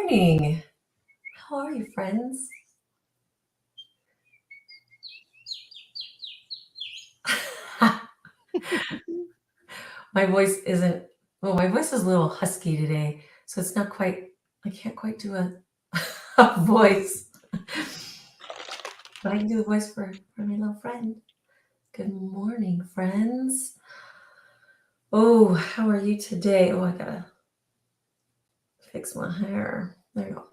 morning. How are you, friends? My voice isn't, well, my voice is a little husky today, so it's not quite, I can't quite do a voice. But I can do a voice for my little friend. Good morning, friends. Oh, how are you today? Oh, I gotta fix my hair. There you go.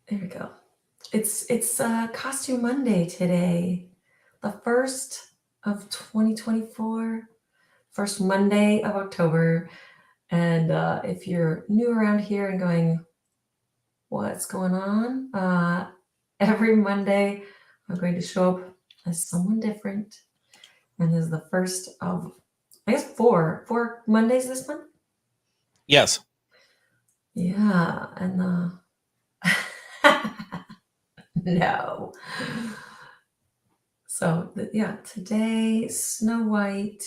There we go. It's Costume Monday today, the first of 2024, first Monday of October. And if you're new around here and going, what's going on? Every Monday, I'm going to show up as someone different. And this is the first of, I guess, four Mondays this month. Yes. Yeah, and no. So yeah, today Snow White,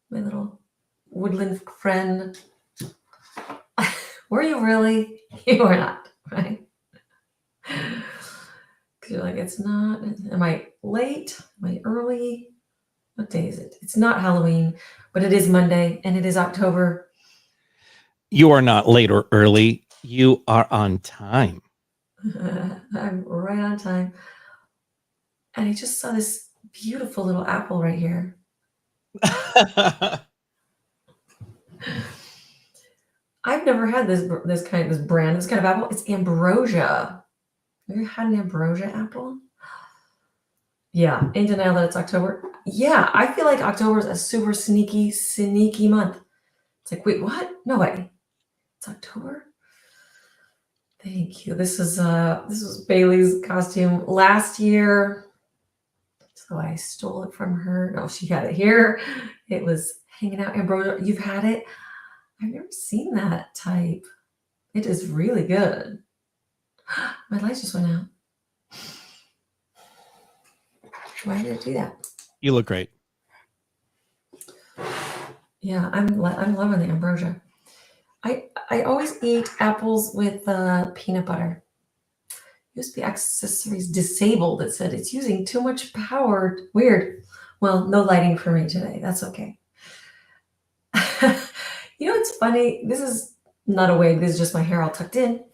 my little woodland friend. Were you really? You were not, right? Because you're like, it's not. Am I late? Am I early? What day is it? It's not Halloween, but it is Monday and it is October. You are not late or early. You are on time. I'm right on time. And I just saw this beautiful little apple right here. I've never had this brand, this kind of apple. It's ambrosia. Have you had an ambrosia apple? Yeah, in denial that it's October. Yeah, I feel like October is a super sneaky month. It's like, wait, what? No way. It's October? Thank you. This was Bailey's costume last year. So I stole it from her. No, she had it here. It was hanging out ambrosia. You've had it? I've never seen that type. It is really good. My lights just went out. Why did it do that? You look great. Yeah, I'm loving the ambrosia. I always eat apples with peanut butter. USB accessories disabled. It said it's using too much power. Weird. Well, no lighting for me today. That's okay. You know, it's funny. This is not a wig. This is just my hair all tucked in.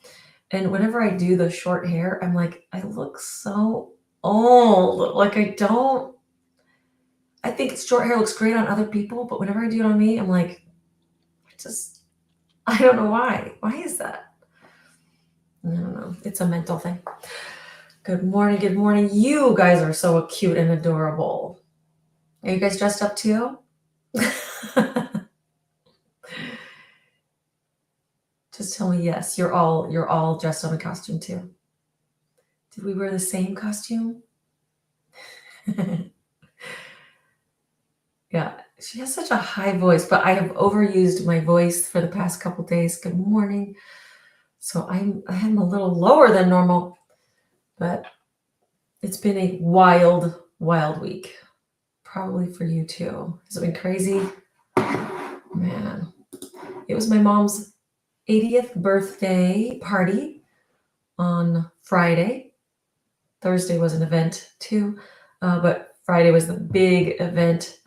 And whenever I do the short hair, I'm like, I look so old. Like I think short hair looks great on other people, but whenever I do it on me, I'm like, I don't know why. Why is that? I don't know. It's a mental thing. Good morning. Good morning. You guys are so cute and adorable. Are you guys dressed up too? Just tell me yes. You're all dressed up in costume too. Did we wear the same costume? Yeah, she has such a high voice, but I have overused my voice for the past couple days. Good morning. So I'm a little lower than normal, but it's been a wild week. Probably for you too. Has it been crazy? Man, it was my mom's 80th birthday party on Friday. Thursday was an event too, but Friday was the big event.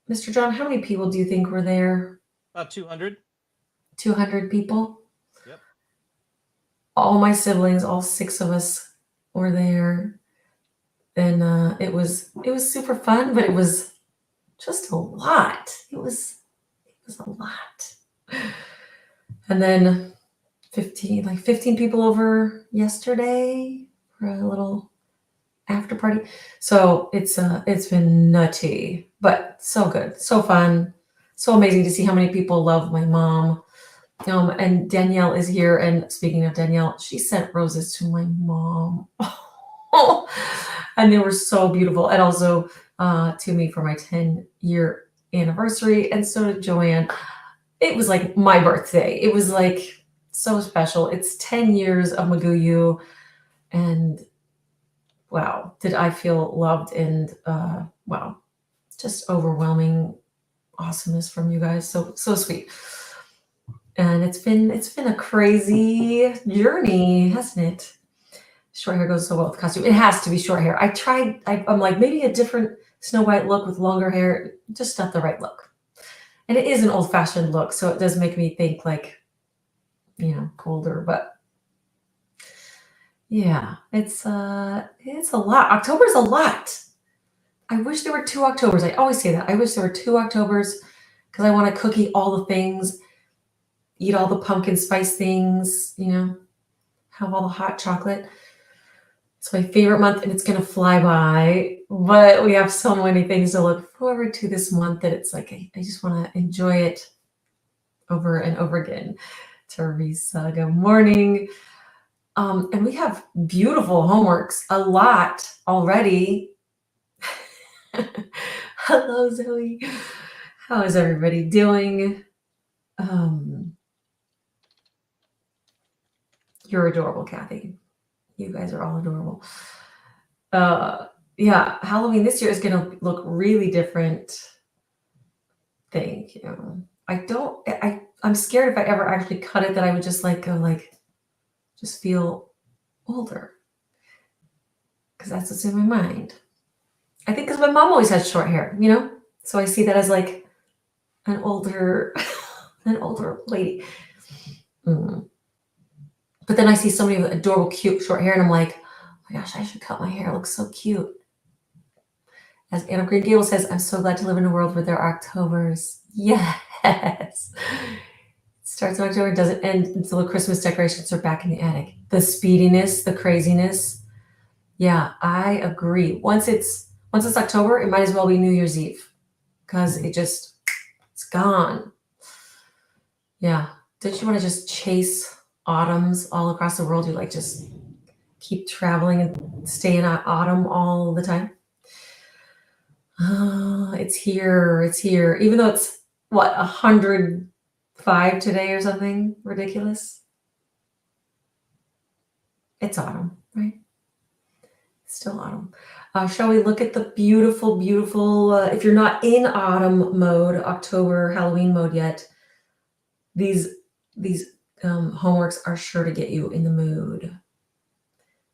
Mr. John, how many people do you think were there? About 200. 200 people? Yep. All my siblings, all 6 of us were there. And it was super fun, but it was just a lot. It was a lot. And then 15 people over yesterday for a little after party. So it's been nutty, but so good, so fun, so amazing to see how many people love my mom. And Danielle is here. And speaking of Danielle, she sent roses to my mom. And they were so beautiful. And also to me for my 10-year anniversary. And so did Joanne. It was like my birthday. It was like so special. It's 10 years of McGoo, and wow, did I feel loved and wow, just overwhelming awesomeness from you guys. So sweet. And it's been a crazy journey, hasn't it? Short hair goes so well with costume. It has to be short hair. I'm like, maybe a different Snow White look with longer hair, just not the right look. And it is an old fashioned look, so it does make me think like, colder, but yeah, it's a lot. October's a lot. I wish there were 2 Octobers. I always say that. I wish there were 2 Octobers because I want to cookie all the things, eat all the pumpkin spice things, have all the hot chocolate. It's my favorite month and it's going to fly by, but we have so many things to look forward to this month that it's like, I just want to enjoy it over and over again. Teresa, good morning. And we have beautiful homeworks, a lot already. Hello, Zoe. How is everybody doing? You're adorable, Kathy. You guys are all adorable. Yeah, Halloween this year is going to look really different. Thank you. I'm scared if I ever actually cut it that I would just just feel older. Because that's what's in my mind. I think because my mom always had short hair, So I see that as like an older, lady. But then I see somebody with adorable, cute short hair, and I'm like, oh my gosh, I should cut my hair. It looks so cute. As Anna Green Gable says, I'm so glad to live in a world where there are Octobers. Yes. It starts in October, doesn't end until the Christmas decorations are back in the attic. The speediness, the craziness. Yeah, I agree. Once it's October, it might as well be New Year's Eve because it's gone. Yeah. Don't you want to just chase autumns all across the world? You like just keep traveling and stay in autumn all the time? It's here. It's here. Even though it's 105 today or something ridiculous. It's autumn, right? It's still autumn. Shall we look at the beautiful, beautiful, if you're not in autumn mode, October, Halloween mode yet, these homeworks are sure to get you in the mood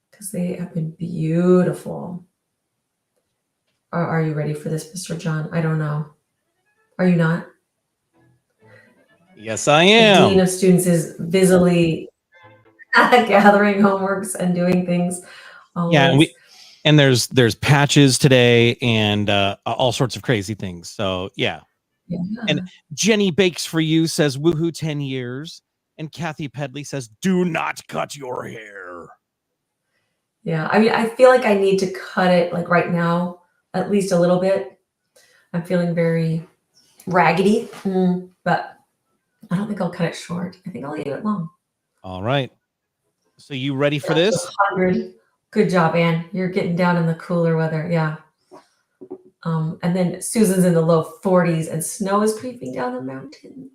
because they have been beautiful. Are you ready for this, Mr. John? I don't know. Are you not? Yes, I am. The Dean of Students is busily gathering homeworks and doing things. Always. Yeah, and there's patches today and all sorts of crazy things. So yeah. And Jenny Bakes for You says woohoo 10 years. And Kathy Pedley says, do not cut your hair. Yeah, I mean, I feel like I need to cut it like right now, at least a little bit. I'm feeling very raggedy, but I don't think I'll cut it short. I think I'll leave it long. All right. So you ready for this? 100. Good job, Anne. You're getting down in the cooler weather. Yeah. And then Susan's in the low 40s and snow is creeping down the mountains.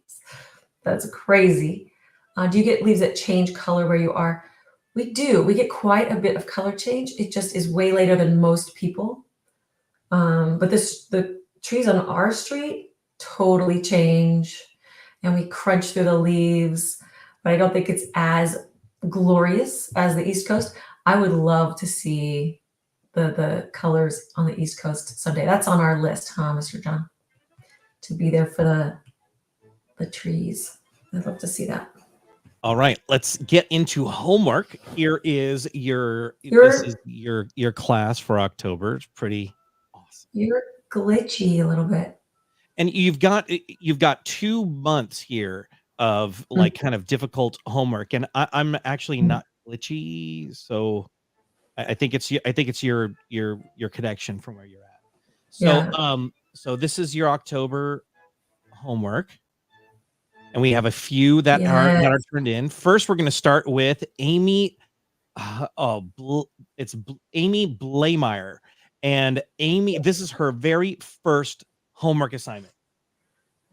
That's crazy. Do you get leaves that change color where you are? We do. We get quite a bit of color change. It just is way later than most people. But the trees on our street totally change and we crunch through the leaves, but I don't think it's as glorious as the East Coast. I would love to see the colors on the East Coast someday. That's on our list, huh, Mr. John? To be there for the trees. I'd love to see that. All right, let's get into homework. Here is your class for October. It's pretty awesome. You're glitchy a little bit. And you've got 2 months here of like kind of difficult homework, and I'm actually not glitchy, so I think it's your connection from where you're at. So Yeah. So this is your October homework, and we have a few that are turned in. First, we're going to start with Amy. It's Amy Blameyer, and Amy. This is her very first homework assignment.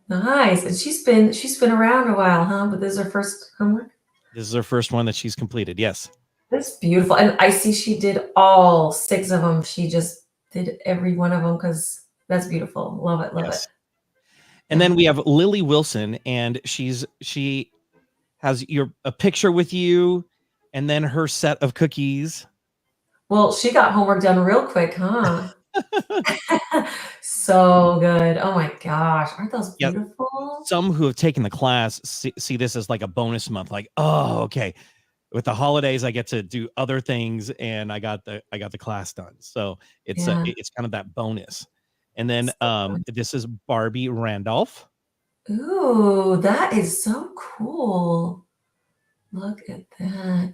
Nice. And she's been around a while, huh? But this is her first homework? This is her first one that she's completed, yes. That's beautiful. And I see she did all 6 of them. She just did every one of them because that's beautiful. Love it, love it. And then we have Lily Wilson, and she has a picture with you, and then her set of cookies. Well, she got homework done real quick, huh? So good. Oh my gosh. Aren't those Yeah, beautiful? some who have taken the class see this as like a bonus month. Like, oh, okay, with the holidays, I get to do other things, and I got the class done. So Yeah. it's kind of that bonus. And then So fun. this is Barbie Randolph. Ooh, that is so cool. Look at that.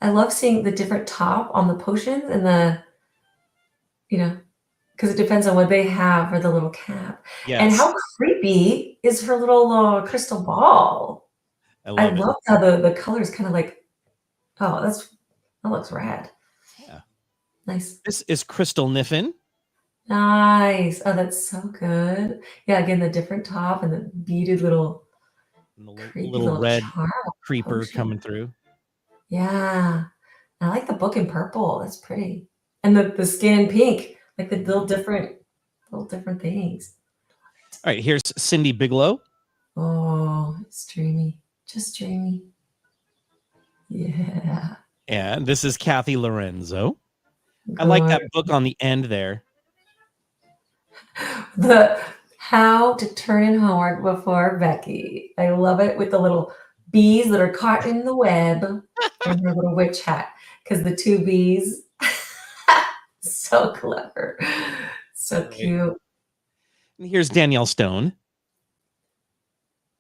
I love seeing the different top on the potions and because it depends on what they have for the little cap. And Yes, how creepy is her little crystal ball? I I love it. love how the colors kind of like, oh, that looks rad. Yeah. Nice. This is Crystal Niffin. Nice. Oh, that's so good. Yeah, again, the different top and the beaded little And the creepy little little red charm creeper potion. coming through. Yeah. I like the book in purple. That's pretty. And the skin in pink, like the little different things. All right, here's Cindy Bigelow. Oh, it's dreamy. Just dreamy. Yeah. And this is Kathy Lorenzo. I like Good. that book on the end there. The how to turn in homework before Becky. I love it with the little bees that are caught in the web and her little witch hat. Because the two bees, so clever. So Right. cute. And here's Danielle Stone.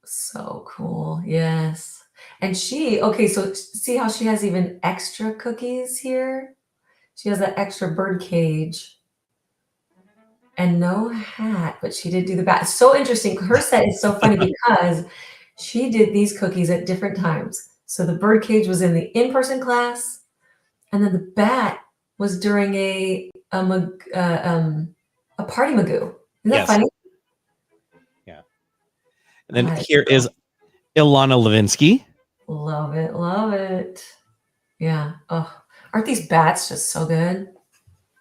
So cool. Yes. And okay, so see how she has even extra cookies here? She has that extra bird cage and no hat, but she did do the bat. It's so interesting. Her set is so funny because she did these cookies at different times. So the bird cage was in the in-person class, and then the bat was during a party Magoo. Isn't that Yes. funny? Yeah. And then here is Ilana Levinsky. Love it. Love it. Yeah. Oh, aren't these bats just so good?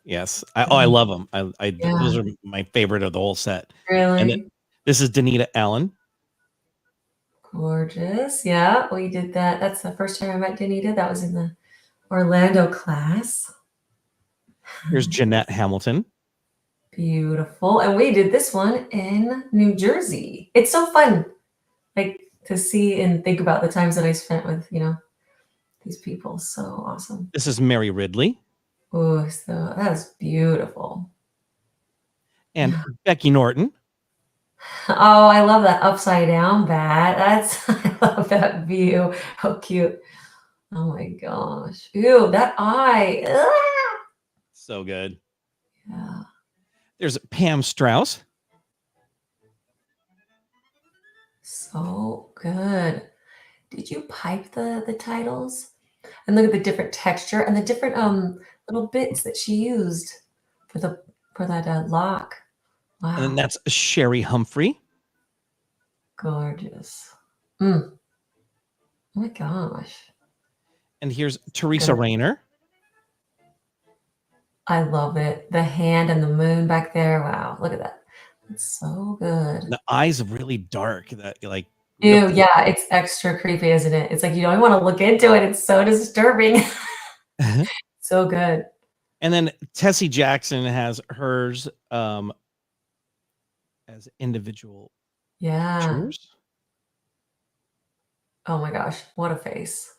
Yes. I love them. Yeah. Those are my favorite of the whole set. Really? And then this is Danita Allen. Gorgeous. Yeah, we did that. That's the first time I met Danita. That was in the Orlando class. Here's Jeanette Hamilton. Beautiful. And we did this one in New Jersey. It's so fun, like to see and think about the times that I spent with, these people. So awesome. This is Mary Ridley. Oh, so that's beautiful. And Becky Norton. Oh, I love that upside down bat. I love that view. How cute. Oh my gosh. Ew, that eye. Ah! So good. Yeah. There's Pam Strauss. So good. Did you pipe the titles? And look at the different texture and the different little bits that she used for that lock. Wow. And then that's Sherry Humphrey. Gorgeous. Oh my gosh. And here's Teresa Rayner. I love it. The hand and the moon back there. Wow, look at that. It's so good. The eyes are really dark. That like. Ew, yeah, it's extra creepy, isn't it? It's like you don't want to look into it. It's so disturbing. So good. And then Tessie Jackson has hers as individual pictures. Oh my gosh, what a face.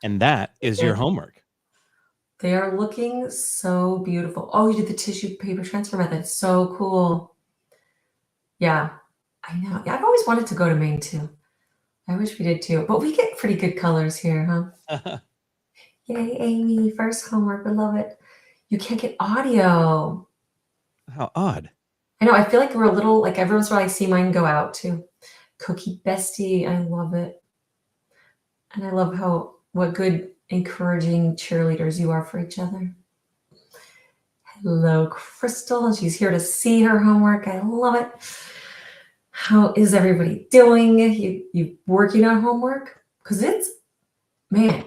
And that is your homework. They are looking so beautiful. Oh, you did the tissue paper transfer method. So cool. Yeah, I know. Yeah, I've always wanted to go to Maine too. I wish we did too. But we get pretty good colors here, huh? Yay, Amy. First homework. I love it. You can't get audio. How odd. I know. I feel like we're a little, like every once in a while I see mine go out too. Cookie Bestie. I love it. And I love what good, encouraging cheerleaders you are for each other. Hello, Crystal. And she's here to see her homework. I love it. How is everybody doing? You working on homework? Because man,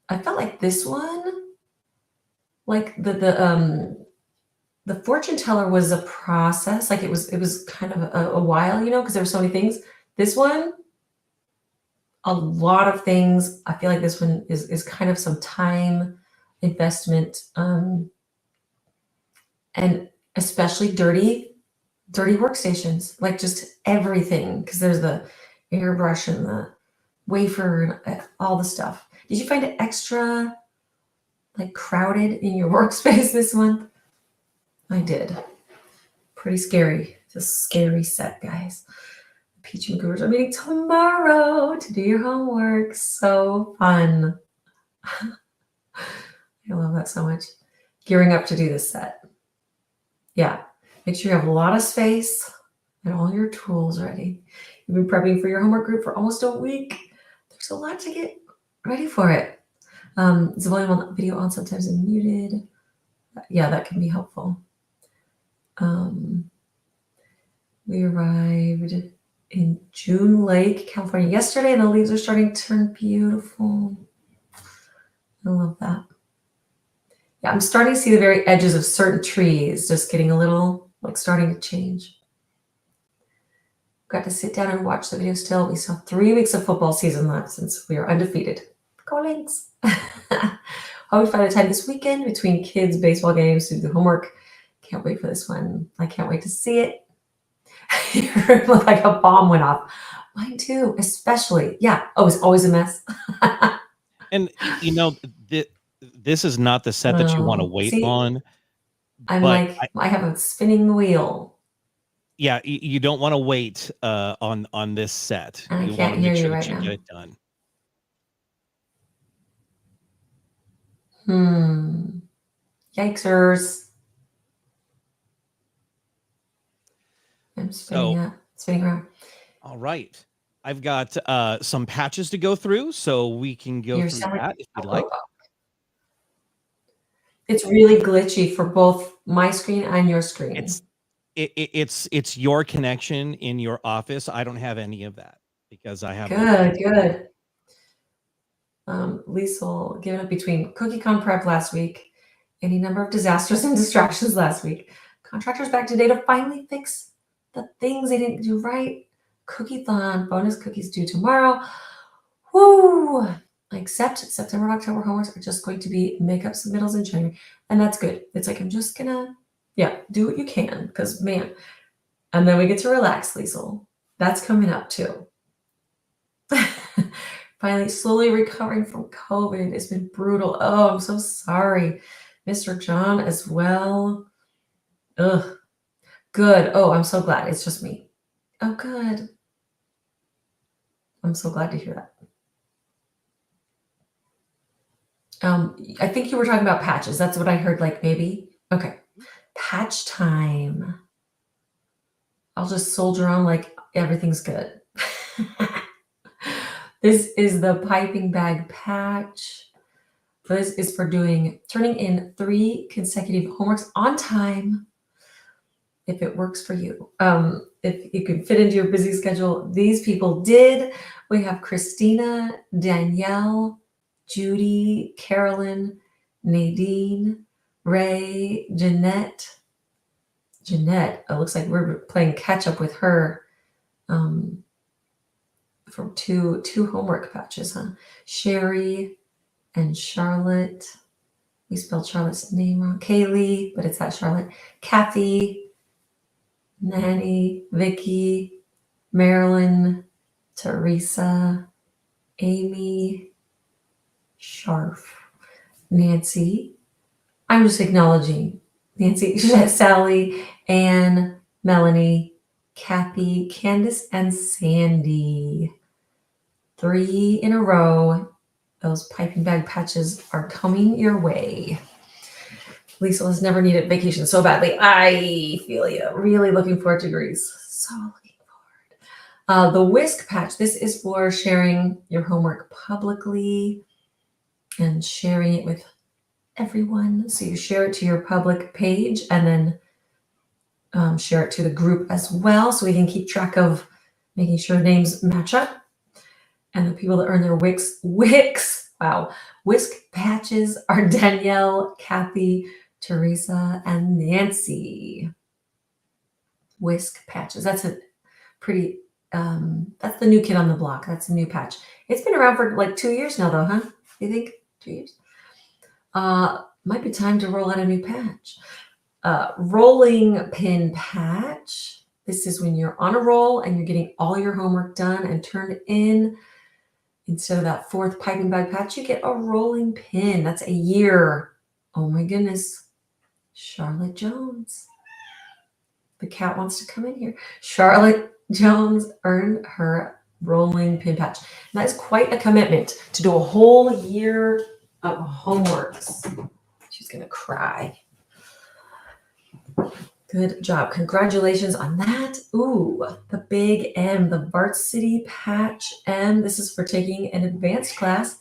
I felt like this one, like the fortune teller was a process. Like it was kind of a while, because there were so many things. This one, a lot of things. I feel like this one is kind of some time investment, and especially dirty workstations, like just everything, because there's the airbrush and the wafer and all the stuff. Did you find it extra like crowded in your workspace this month? I did. Pretty scary. It's a scary set, guys. Peach and Goobers are meeting tomorrow to do your homework. So fun. I love that so much. Gearing up to do this set. Yeah. Make sure you have a lot of space and all your tools ready. You've been prepping for your homework group for almost a week. There's a lot to get ready for it. Is the volume on the video on sometimes and muted? Yeah, that can be helpful. We arrived in June Lake, California yesterday, and the leaves are starting to turn beautiful. I love that. Yeah, I'm starting to see the very edges of certain trees just getting a little, like, starting to change. Got to sit down and watch the video still. We saw 3 weeks of football season left since we are undefeated. Go Lynx! Hope we find a time this weekend between kids' baseball games to do the homework. Can't wait for this one. I can't wait to see it. Your room looked like a bomb went off. Mine too, especially. Yeah. Oh, it's always a mess. And this is not the set that you want to wait See, on. I'm but like, I have a spinning wheel. Yeah, you don't want to wait on this set. And I You can't want to make hear sure you that right you now. get it done. Yikesers. I'm spinning around. All right. I've got some patches to go through, so we can go through that if you'd like. It's really glitchy for both my screen and your screen. It's your connection in your office. I don't have any of that because I have good. Liesel, given up between CookieCon prep last week, any number of disasters and distractions last week. Contractors back today to finally fix the things they didn't do right. Cookie-thon, bonus cookies due tomorrow. Woo! Except September, October homeworks are just going to be makeup submittals in January. And that's good. It's like, I'm just gonna, do what you can, because man. And then we get to relax, Liesel. That's coming up too. Finally, slowly recovering from COVID. It's been brutal. Oh, I'm so sorry. Mr. John as well. Ugh. Good. Oh, I'm so glad. It's just me. Oh, good. I'm so glad to hear that. I think you were talking about patches. That's what I heard, like, maybe. Okay. Patch time. I'll just soldier on like everything's good. This is the piping bag patch. This is for turning in 3 consecutive homeworks on time. If it works for you. If you can fit into your busy schedule, these people did. We have Christina, Danielle, Judy, Carolyn, Nadine, Ray, Jeanette. It looks like we're playing catch up with her from two homework patches, huh? Sherry and Charlotte. We spelled Charlotte's name wrong. Kaylee, but it's that Charlotte. Kathy, Nanny, Vicky, Marilyn, Teresa, Amy, Sharf, Nancy. I'm just acknowledging Nancy, Sally, Anne, Melanie, Kathy, Candace, and Sandy. 3 in a row. Those piping bag patches are coming your way. Lisa has never needed vacation so badly. I feel you. Really looking forward to Greece. So looking forward. The whisk patch. This is for sharing your homework publicly and sharing it with everyone. So you share it to your public page and then share it to the group as well, so we can keep track of making sure names match up. And the people that earn their whisk patches are Danielle, Kathy, Teresa, and Nancy. Whisk patches. That's a pretty That's the new kid on the block. That's a new patch. It's been around for like 2 years now, though, huh? You think 2 years? Might be time to roll out a new patch. Rolling pin patch. This is when you're on a roll and you're getting all your homework done and turned in. Instead of that fourth piping bag patch, you get a rolling pin. That's a year. Oh my goodness. Charlotte Jones. The cat wants to come in here. Charlotte Jones earned her rolling pin patch. And that is quite a commitment to do a whole year of homeworks. She's going to cry. Good job. Congratulations on that. Ooh, the big M, the Varsity Patch M. This is for taking an advanced class,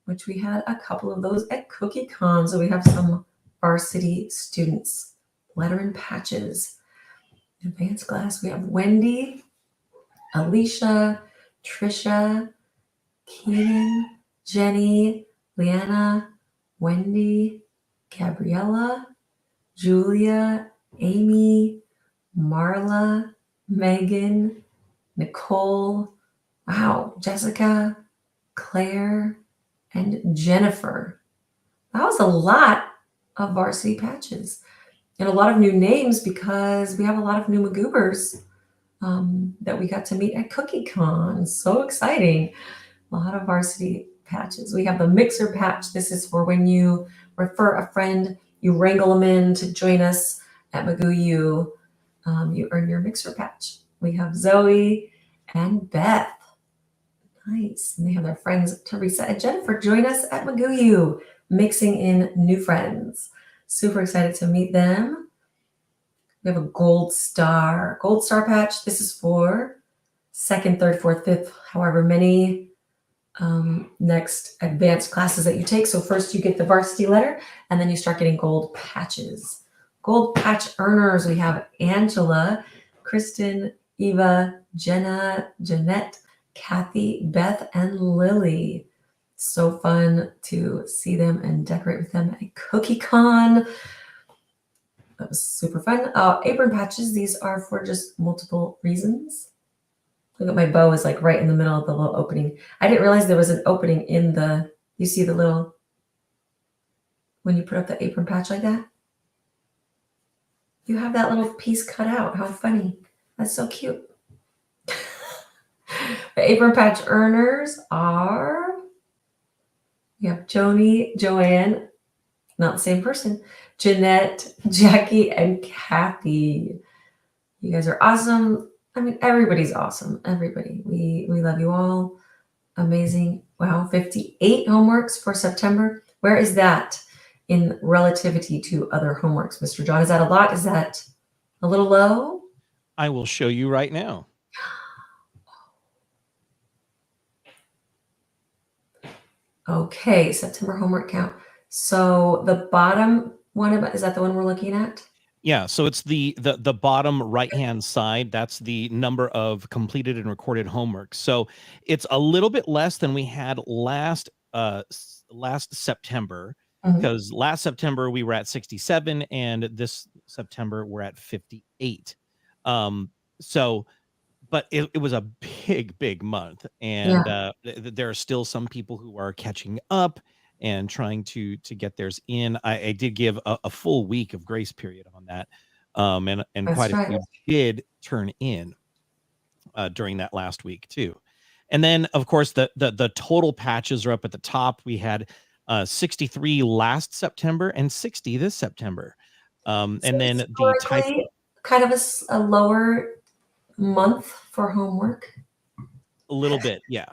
which we had a couple of those at CookieCon. So we have some varsity students. Letter and patches. Advanced class. We have Wendy, Alicia, Trisha, Keenan, Jenny, Leanna, Wendy, Gabriella, Julia, Amy, Marla, Megan, Nicole, wow, Jessica, Claire, and Jennifer. That was a lot of varsity patches and a lot of new names because we have a lot of new Magoobers that we got to meet at CookieCon. So exciting. A lot of varsity patches. We have the mixer patch. This is for when you refer a friend, you wrangle them in to join us at Magoo U. You earn your mixer patch. We have Zoe and Beth. Nice. And they have their friends Teresa and Jennifer join us at Magoo U, mixing in new friends. Super excited to meet them. We have a gold star patch. This is for second, third, fourth, fifth, however many next advanced classes that you take. So first you get the varsity letter and then you start getting gold patches. Gold patch earners, we have Angela, Kristen, Eva, Jenna, Jeanette, Kathy, Beth, and Lily. So fun to see them and decorate with them at CookieCon. That was super fun. Apron patches, these are for just multiple reasons. Look at my bow is like right in the middle of the little opening. I didn't realize there was an opening in the, you see the little, when you put up the apron patch like that? You have that little piece cut out. How funny. That's so cute. The apron patch earners are, we have Joni, Joanne, not the same person, Jeanette, Jackie, and Kathy. You guys are awesome. I mean, everybody's awesome. Everybody. We love you all. Amazing. Wow, 58 homeworks for September. Where is that in relativity to other homeworks, Mr. John? Is that a lot? Is that a little low? I will show you right now. Okay, September homework count. So the bottom one, is that the one we're looking at? Yeah, so it's the bottom right-hand side. That's the number of completed and recorded homework. So it's a little bit less than we had last September, because last September we were at 67 and this September we're at 58. So but it was a big month, and there are still some people who are catching up and trying to get theirs in. I did give a full week of grace period on that, and That's quite right. a few did turn in during that last week too. And then of course the total patches are up at the top. We had 63 last September and 60 this September, and then the type kind of a lower month for homework. A little bit, yeah.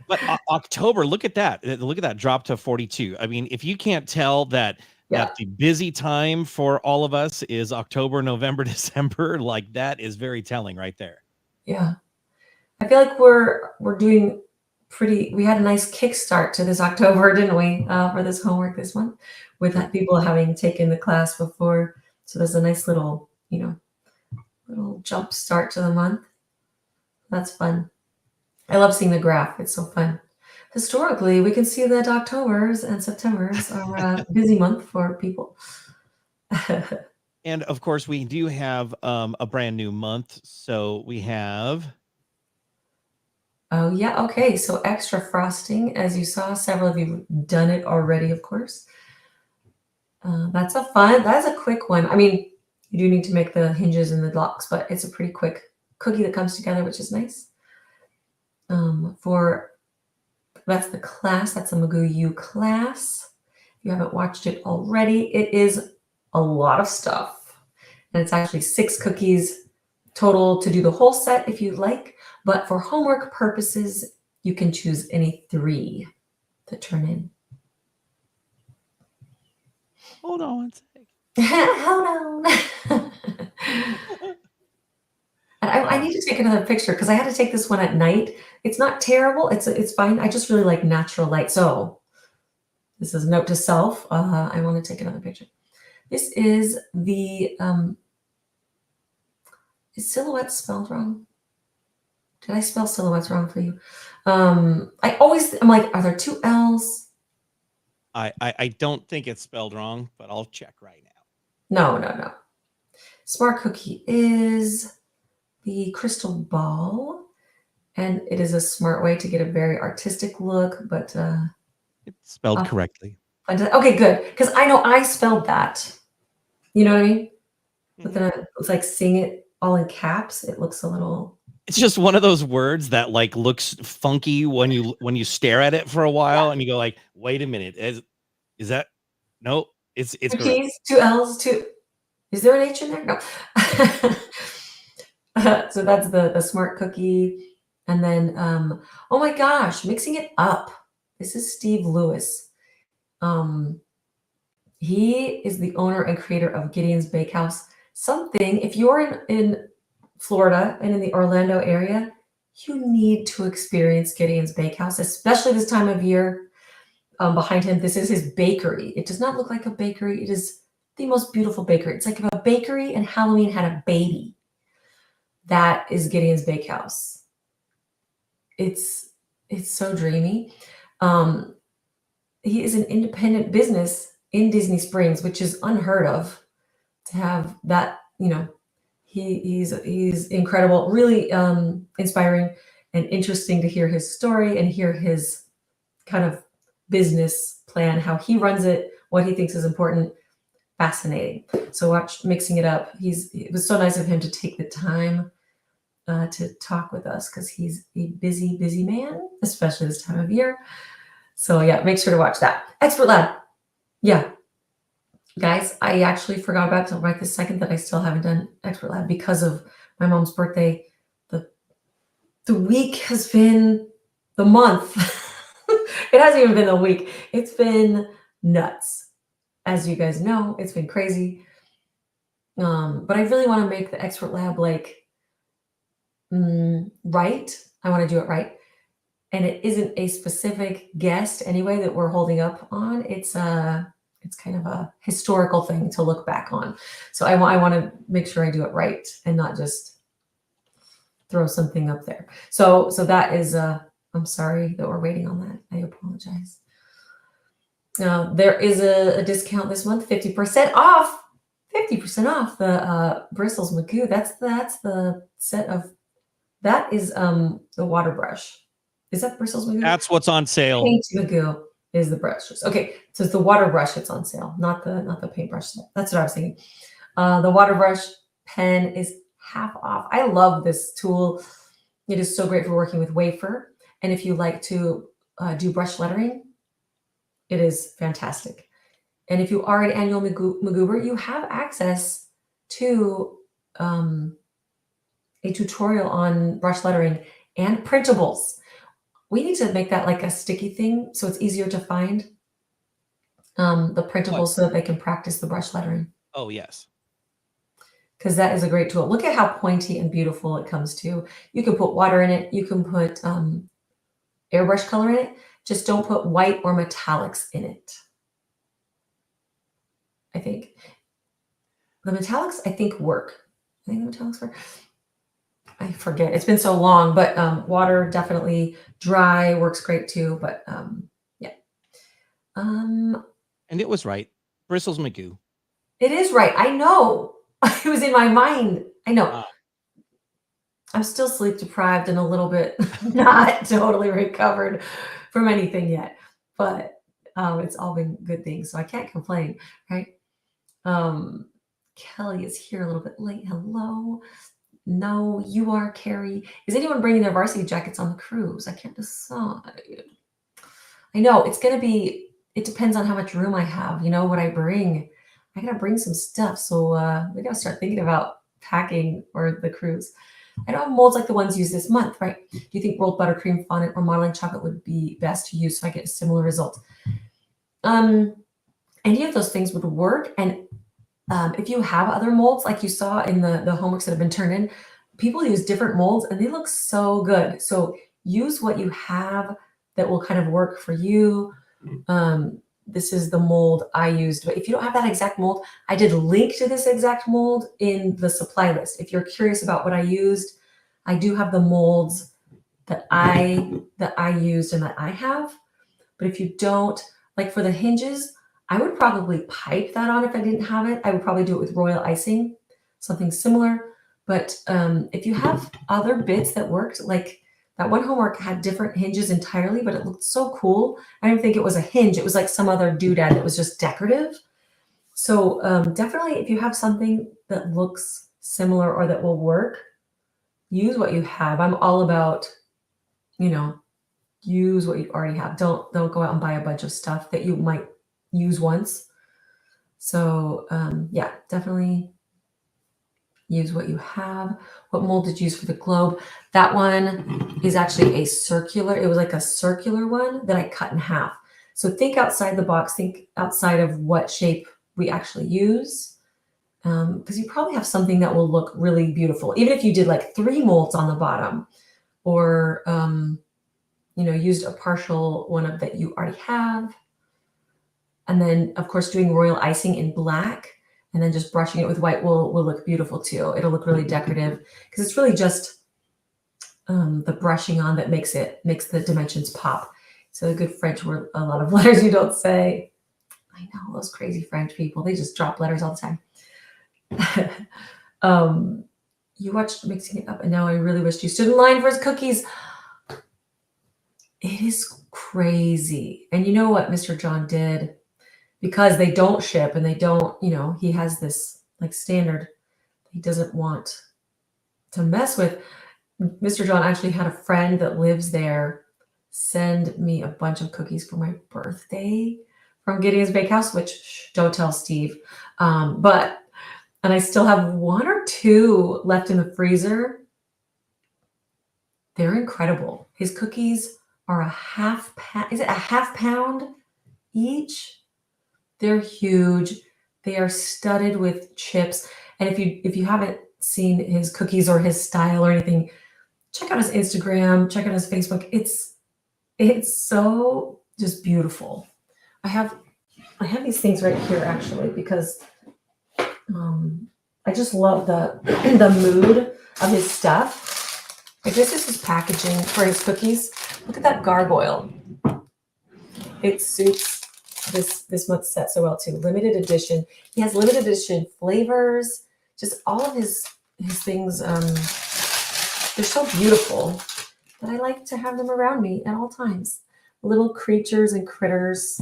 But October, look at that. Look at that drop to 42. I mean, if you can't tell that the busy time for all of us is October, November, December, like that is very telling right there. Yeah. I feel like we're doing pretty, we had a nice kickstart to this October, didn't we, for this homework this month, with people having taken the class before. So there's a nice little, little jump start to the month. That's fun. I love seeing the graph. It's so fun. Historically, we can see that Octobers and Septembers are a busy month for people. And of course, we do have a brand new month. So we have Oh yeah, okay. So extra frosting, as you saw, several of you done it already, of course. That's a quick one. I mean, you do need to make the hinges and the locks, but it's a pretty quick cookie that comes together, which is nice. For that's the class, that's the McGoo U class. If you haven't watched it already, it is a lot of stuff. And it's actually 6 cookies total to do the whole set if you'd like. But for homework purposes, you can choose any 3 to turn in. Hold on one sec. Hold on. I need to take another picture because I had to take this one at night. It's not terrible. It's fine. I just really like natural light. So this is a note to self. I want to take another picture. This is the is silhouette spelled wrong? Did I spell silhouettes wrong for you? I'm like, are there 2 L's? I don't think it's spelled wrong, but I'll check right now. No. Smart cookie is the crystal ball, and it is a smart way to get a very artistic look, but it's spelled correctly. Okay, good, because I know I spelled that. You know what I mean? Mm-hmm. But then it's like seeing it all in caps. It looks a little. It's just one of those words that like looks funky when you stare at it for a while, and you go like, wait a minute, is that no? It's 2 T's, 2 L's, 2. Is there an H in there? No. So that's the smart cookie. And then, oh my gosh, mixing it up. This is Steve Lewis. He is the owner and creator of Gideon's Bakehouse. If you're in Florida and in the Orlando area, you need to experience Gideon's Bakehouse, especially this time of year. Behind him, this is his bakery. It does not look like a bakery. It is the most beautiful bakery. It's like if a bakery and Halloween had a baby. That is Gideon's Bakehouse. It's so dreamy. He is an independent business in Disney Springs, which is unheard of to have that. You know, he's incredible, really inspiring and interesting to hear his story and hear his kind of business plan, how he runs it, what he thinks is important. Fascinating. So watch Mixing It Up. It was so nice of him to take the time to talk with us because he's a busy man, especially this time of year. So yeah, make sure to watch that. Expert Lab. Yeah. Guys, I actually forgot about to right this second that I still haven't done Expert Lab because of my mom's birthday. The week has been the month. It hasn't even been a week. It's been nuts. As you guys know, it's been crazy. But I really want to make the Expert Lab like right. I want to do it right. And it isn't a specific guest anyway that we're holding up on. It's kind of a historical thing to look back on. So I want to make sure I do it right and not just throw something up there. So that is I'm sorry that we're waiting on that. I apologize. Now there is a discount this month, 50% off. 50% off the Bristles McGoo. That's the set of. That is the water brush. Is that Bristles McGoo? That's what's on sale. Paint McGoo is the brushes. Okay, so it's the water brush that's on sale, not the paintbrush set. That's what I was thinking. The water brush pen is half off. I love this tool. It is so great for working with wafer. And if you like to do brush lettering, it is fantastic. And if you are an annual McGoober, you have access to a tutorial on brush lettering and printables. We need to make that like a sticky thing so it's easier to find the printables so that they can practice the brush lettering. Oh, yes. Because that is a great tool. Look at how pointy and beautiful it comes to. You can put water in it. You can put airbrush color in it. Just don't put white or metallics in it. I think. The metallics, I think, work. I think the metallics work. I forget. It's been so long, but water definitely dry works great too. But yeah. And it was right. Bristles McGoo. It is right. I know. It was in my mind. I know. I'm still sleep deprived and a little bit not totally recovered from anything yet, but it's all been good things, so I can't complain, right? Um, Kelly is here a little bit late. Hello. No, you are Carrie. Is anyone bringing their varsity jackets on the cruise? I can't decide. I know it's gonna be. It depends on how much room I have. You know what I bring. I gotta bring some stuff, so we gotta start thinking about packing for the cruise. I don't have molds like the ones used this month, right? Do you think rolled buttercream fondant or modeling chocolate would be best to use so I get a similar result? Um, any of those things would work. And if you have other molds, like you saw in the homeworks that have been turned in, people use different molds and they look so good. So use what you have that will kind of work for you. This is the mold I used, but if you don't have that exact mold, I did link to this exact mold in the supply list. If you're curious about what I used, I do have the molds that I used and that I have. But if you don't, like for the hinges, I would probably pipe that on if I didn't have it. I would probably do it with royal icing, something similar. But if you have other bits that worked, like that one homework had different hinges entirely, but it looked so cool. I didn't think it was a hinge. It was like some other doodad that was just decorative. So definitely if you have something that looks similar or that will work, use what you have. I'm all about, you know, use what you already have. Don't go out and buy a bunch of stuff that you might use once. So yeah, definitely use what you have. What mold did you use for the globe? That one is actually a circular. It was like a circular one that I cut in half. So think outside the box. Think outside of what shape we actually use. Because you probably have something that will look really beautiful. Even if you did like 3 molds on the bottom or used a partial one of that you already have. And then, of course, doing royal icing in black and then just brushing it with white will look beautiful too. It'll look really decorative because it's really just the brushing on that makes the dimensions pop. So a good French word, a lot of letters you don't say. I know those crazy French people, they just drop letters all the time. You watched Mixing It Up and now I really wished you stood in line for his cookies. It is crazy. And you know what Mr. John did? Because they don't ship and they don't, he has this like standard he doesn't want to mess with. Mr. John actually had a friend that lives there send me a bunch of cookies for my birthday from Gideon's Bakehouse, which don't tell Steve. And I still have 1 or 2 left in the freezer. They're incredible. His cookies are a half pound. Is it a half pound each? They're huge. They are studded with chips. And if you haven't seen his cookies or his style or anything, check out his Instagram, check out his Facebook. It's so just beautiful. I have these things right here actually because I just love the mood of his stuff. Like this is his packaging for his cookies. Look at that gargoyle. It suits this month's set so well too. Limited edition. He has limited edition flavors. Just all of his things. They're so beautiful that I like to have them around me at all times. Little creatures and critters.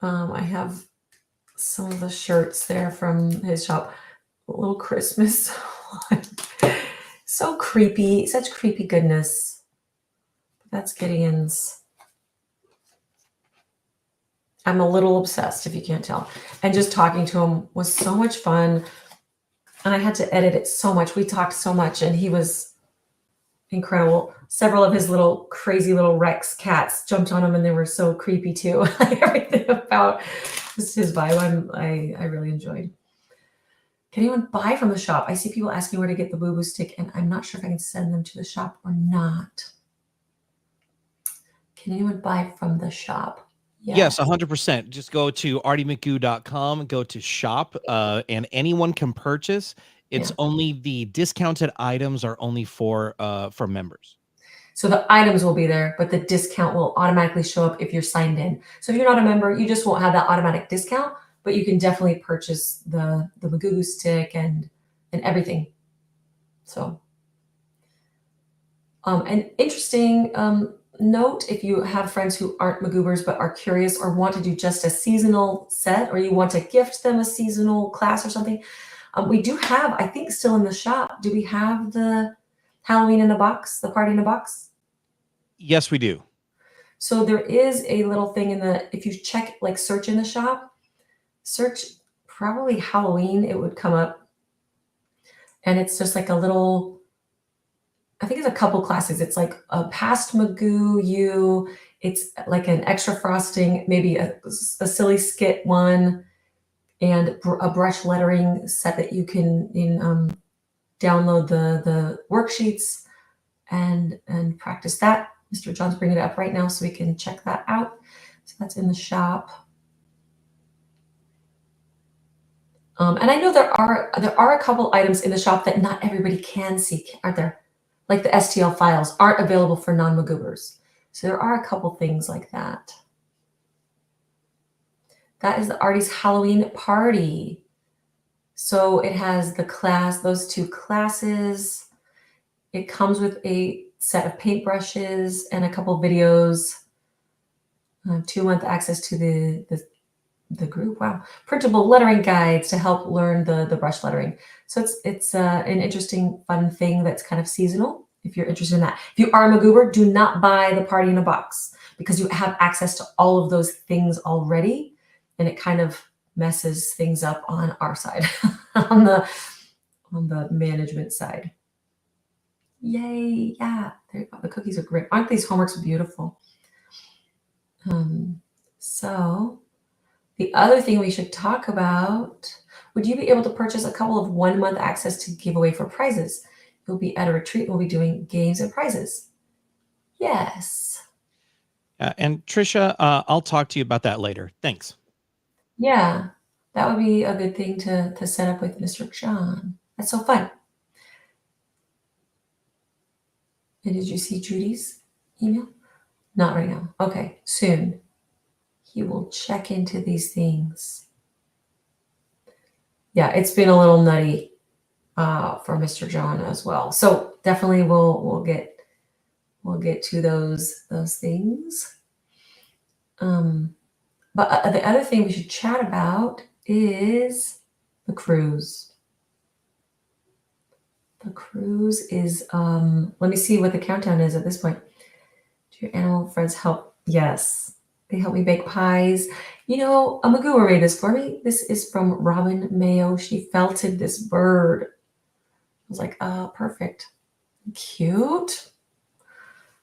I have some of the shirts there from his shop. A little Christmas one. So creepy. Such creepy goodness. That's Gideon's. I'm a little obsessed, if you can't tell. And just talking to him was so much fun. And I had to edit it so much. We talked so much, and he was incredible. Several of his little crazy little Rex cats jumped on him, and they were so creepy too. Like everything about just his vibe, I really enjoyed. Can anyone buy from the shop? I see people asking where to get the boo boo stick, and I'm not sure if I can send them to the shop or not. Can anyone buy from the shop? Yes, 100%. Just go to artymcgoo.com, go to shop, and anyone can purchase. It's only the discounted items are only for members. So the items will be there, but the discount will automatically show up if you're signed in. So if you're not a member, you just won't have that automatic discount, but you can definitely purchase the McGoo stick and everything. So, an interesting note, if you have friends who aren't McGoobers but are curious or want to do just a seasonal set, or you want to gift them a seasonal class or something, we do have, I think still in the shop, do we have the Halloween in a box, the party in a box? Yes, we do. So there is a little thing in the, if you check, like search in the shop, search probably Halloween, it would come up. And it's just like a little, I think it's a couple classes. It's like a past Magoo you, it's like an extra frosting, maybe a silly skit one, and a brush lettering set that you can download the worksheets and practice that. Mr. John's bringing it up right now so we can check that out. So that's in the shop. And I know there are a couple items in the shop that not everybody can see, aren't there? Like the STL files aren't available for non-Magoobers. So there are a couple things like that. That is the Arty's Halloween party. So it has the class, those two classes. It comes with a set of paintbrushes and a couple videos. 2-month access to the group. Wow. Printable lettering guides to help learn the brush lettering. So it's an interesting, fun thing that's kind of seasonal if you're interested in that. If you are a Magoober, do not buy the party in a box because you have access to all of those things already, and it kind of messes things up on our side, on the management side. Yay! Yeah, there you go. The cookies are great. Aren't these homeworks beautiful? So the other thing we should talk about, would you be able to purchase a couple of 1-month access to give away for prizes? You'll be at a retreat. We'll be doing games and prizes. Yes. And Trisha, I'll talk to you about that later. Thanks. Yeah, that would be a good thing to set up with Mr. John. That's so fun. And did you see Judy's email? Not right now. Okay, soon. He will check into these things. Yeah, it's been a little nutty for Mr. John as well. So definitely we'll get to those things. But the other thing we should chat about is the cruise. The cruise is let me see what the countdown is at this point. Do your animal friends help? Yes. They help me bake pies. You know, a Magoo made this for me. This is from Robin Mayo. She felted this bird. I was like, perfect. Cute.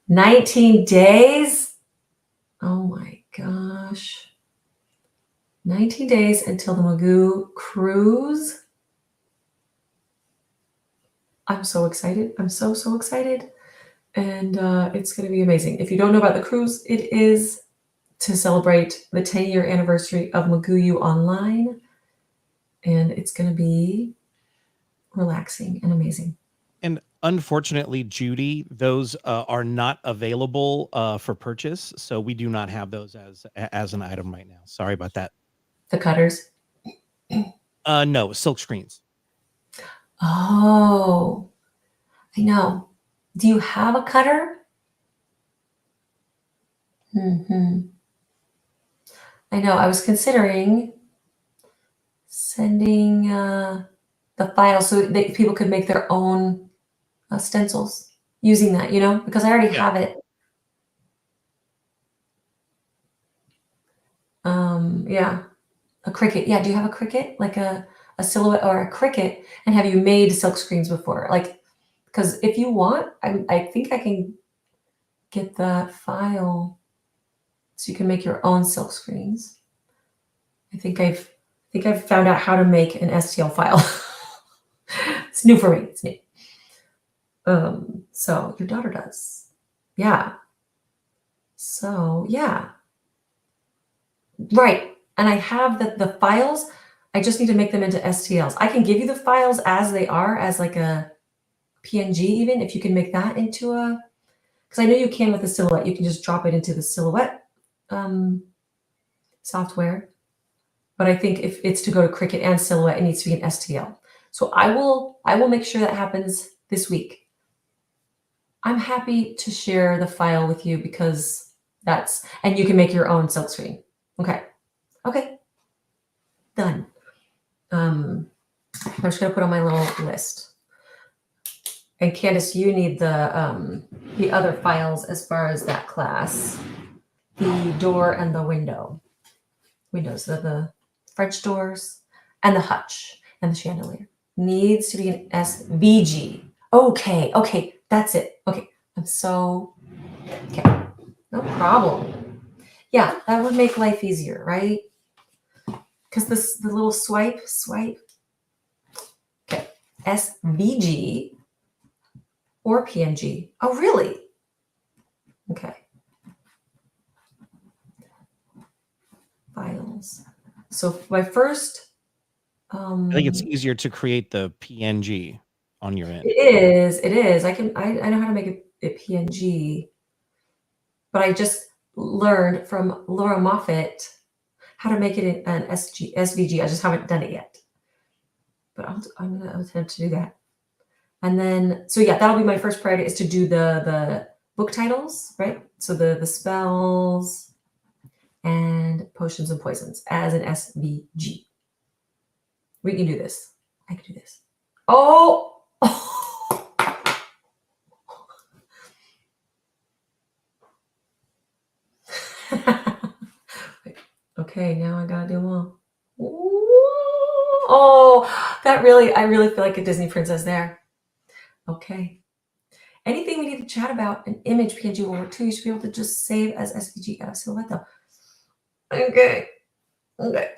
19 days. Oh my gosh. 19 days until the Magoo cruise. I'm so excited. I'm so excited. And it's going to be amazing. If you don't know about the cruise, it is to celebrate the 10-year anniversary of Magoo You Online. And it's going to be relaxing and amazing. And unfortunately, Judy, those are not available for purchase. So we do not have those as an item right now. Sorry about that. The cutters? No, silk screens. Oh, I know. Do you have a cutter? I know. I was considering sending the file so that people could make their own stencils using that, because I already have it. Yeah, a Cricut. Yeah, do you have a Cricut, like a silhouette or a Cricut? And have you made silk screens before? Like, because if you want, I think I can get that file so you can make your own silk screens. I think I've found out how to make an STL file. It's new for me. It's new. So your daughter does. Yeah. So yeah. Right. And I have the files. I just need to make them into STLs. I can give you the files as they are, as like a PNG, even if you can make that into because I know you can with the Silhouette. You can just drop it into the Silhouette software. But I think if it's to go to Cricut and Silhouette, it needs to be an STL. So I will make sure that happens this week, I'm happy to share the file with you because and you can make your own silkscreen. Okay. Done. I'm just gonna put on my little list. And Candace, you need the other files as far as that class. The door and the windows, the French doors and the hutch and the chandelier needs to be an SVG. Okay, that's it. Okay, okay, no problem. Yeah, that would make life easier, right? Because the little swipe. Okay, SVG or PNG. Oh, really? Okay. Files. So my first. I think it's easier to create the PNG on your end. It is. I know how to make a PNG, but I just learned from Laura Moffat how to make it an SVG. I just haven't done it yet, but I'm going to attempt to do that. And then, so yeah, that'll be my first priority, is to do the book titles, right? So the spells and potions and poisons as an SVG. We can do this. I can do this. Oh! Okay, now I gotta do them all. Oh, I really feel like a Disney princess there. Okay. Anything we need to chat about, an image PNG will work too. You should be able to just save as SVG out of silhouette though. Okay. The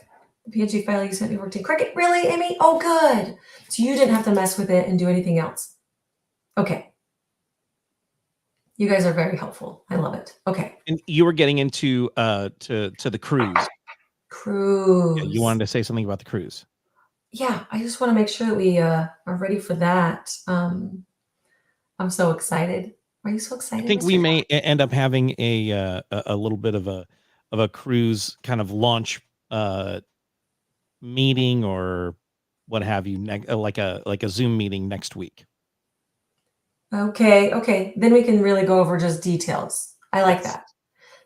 PNG file you sent me worked in Cricut. Really, Amy? Oh, good. So you didn't have to mess with it and do anything else. Okay. You guys are very helpful. I love it. Okay. And you were getting into to the cruise. Cruise. Yeah, you wanted to say something about the cruise. Yeah, I just want to make sure that we are ready for that. I'm so excited. Are you so excited? I think we may end up having a little bit of a cruise kind of launch meeting or what have you, like a Zoom meeting next week. Okay. Then we can really go over just details. I like that.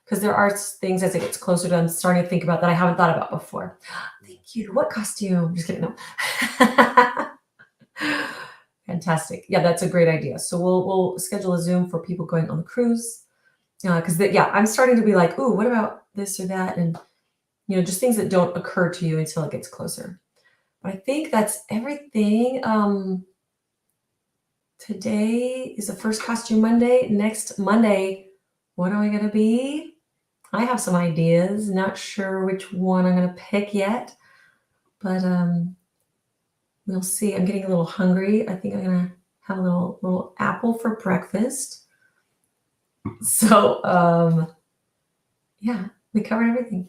Because there are things as it gets closer to, I'm starting to think about that I haven't thought about before. Thank you. What costume? Just kidding. No. Fantastic. Yeah, that's a great idea. So we'll schedule a Zoom for people going on the cruise. Because I'm starting to be like, ooh, what about this or that? And just things that don't occur to you until it gets closer. But I think that's everything. Today is the first costume Monday. Next Monday, what are we going to be? I have some ideas. Not sure which one I'm going to pick yet, but we'll see. I'm getting a little hungry. I think I'm going to have a little apple for breakfast. So, yeah, we covered everything.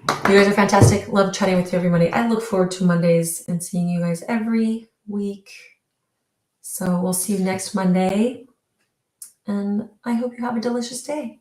You guys are fantastic. Love chatting with you every Monday. I look forward to Mondays and seeing you guys every week. So we'll see you next Monday. And I hope you have a delicious day.